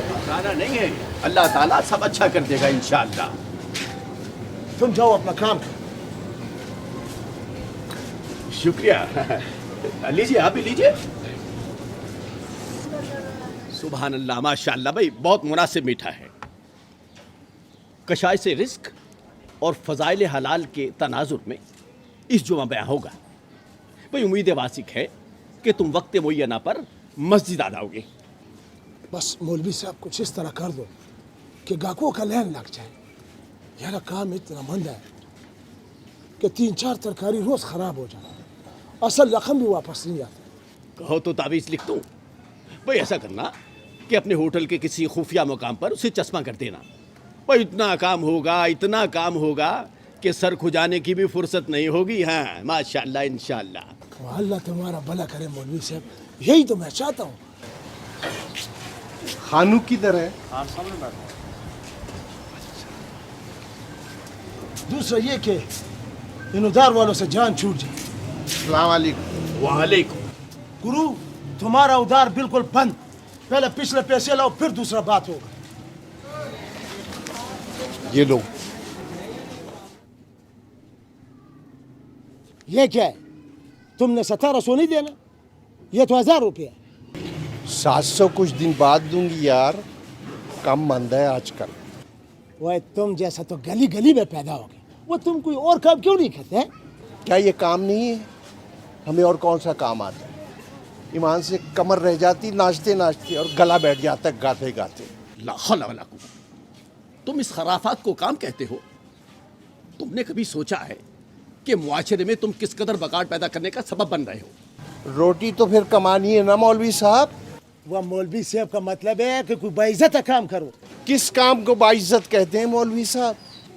گھبرانا نہیں ہے، اللہ تعالیٰ سب اچھا کر دے گا انشاءاللہ۔ تم جاؤ اپنا کام کرو۔ شکریہ، لیجیے آپ بھی لیجیے۔ سبحان اللہ، ماشاء اللہ بھائی، بہت مناسب میٹھا ہے۔ کشائش رزق اور فضائل حلال کے تناظر میں اس جمعہ بیان ہوگا۔ بھائی امید واسق ہے کہ تم وقت معینہ پر مسجد آ جاؤ گے۔ بس مولوی صاحب کچھ اس طرح کر دو کہ گاہکوں کا لین لگ جائے۔ یار کام اتنا مند ہے کہ 3-4 ترکاری روز خراب ہو جائے، اصل رقم بھی واپس نہیں آتا۔ کہو تو تعویذ لکھ دوں۔ بھائی ایسا کرنا کہ اپنے ہوٹل کے کسی خفیہ مقام پر اسے چشمہ کر دینا۔ بھائی اتنا کام ہوگا کہ سر کھجانے کی بھی فرصت نہیں ہوگی۔ ہاں ماشاءاللہ انشاءاللہ۔ اللہ تمہارا بھلا کرے مولوی صاحب، یہی تو میں چاہتا ہوں۔ خانو کدھر ہے؟ دوسرا یہ کہ ان ادار والوں سے جان چھوٹ جائے۔ السلام علیکم۔ وعلیکم۔ گرو تمہارا ادار بالکل بند، پہلے پچھلے پیسے لاؤ پھر دوسرا بات ہوگا۔ یہ لو۔ یہ کیا ہے؟ تم نے 1700 نہیں دینا؟ یہ تو 1000 روپے ہے۔ 700 کچھ دن بعد دوں گی یار، کم مند ہے آج کل۔ وہ تم جیسا تو گلی گلی میں پیدا ہو گئے، وہ تم کوئی اور کام کیوں نہیں کرتے؟ کیا یہ کام نہیں ہے؟ ہمیں اور کون سا کام آتا ہے؟ ایمان سے کمر رہ جاتی ناچتے ناچتے، اور گلا بیٹھ جاتا گاتے گاتے۔ لا حول ولا قوت۔ تم اس خرافات کو کام کہتے ہو؟ تم نے کبھی سوچا ہے کہ معاشرے میں تم کس قدر بگاڑ پیدا کرنے کا سبب بن رہے ہو؟ روٹی تو پھر کمانی ہے نا مولوی صاحب۔ وہ مولوی صاحب کا مطلب ہے کہ کوئی باعزت کام کرو۔ کس کام کو باعزت کہتے ہیں مولوی صاحب؟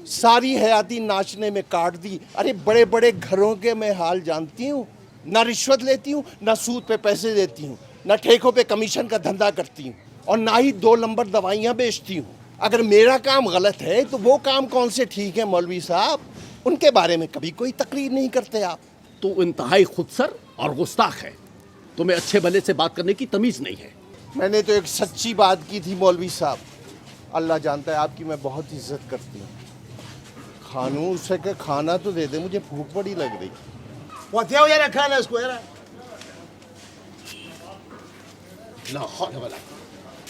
ساری حیاتی ناچنے میں کاٹ دی۔ ارے بڑے بڑے گھروں کے میں حال جانتی ہوں، نہ رشوت لیتی ہوں، نہ سود پہ پیسے دیتی ہوں، نہ ٹھیکوں پہ کمیشن کا دھندا کرتی ہوں، اور نہ ہی 2 نمبر دوائیاں بیچتی ہوں۔ اگر میرا کام غلط ہے تو وہ کام کون سے ٹھیک ہے مولوی صاحب؟ ان کے بارے میں کبھی کوئی تقریر نہیں کرتے آپ۔ تو انتہائی خودسر اور گستاخ ہے، تمہیں اچھے بھلے سے بات کرنے کی تمیز نہیں ہے۔ میں نے تو ایک سچی بات کی تھی مولوی صاحب، اللہ جانتا ہے آپ کی میں بہت عزت کرتی ہوں۔ خانو اسے کہ کھانا تو دے دے، مجھے بھوک بڑی لگ رہی۔ وہ دیو یار کھانا اس کو یار۔ لا حول ولا قوت۔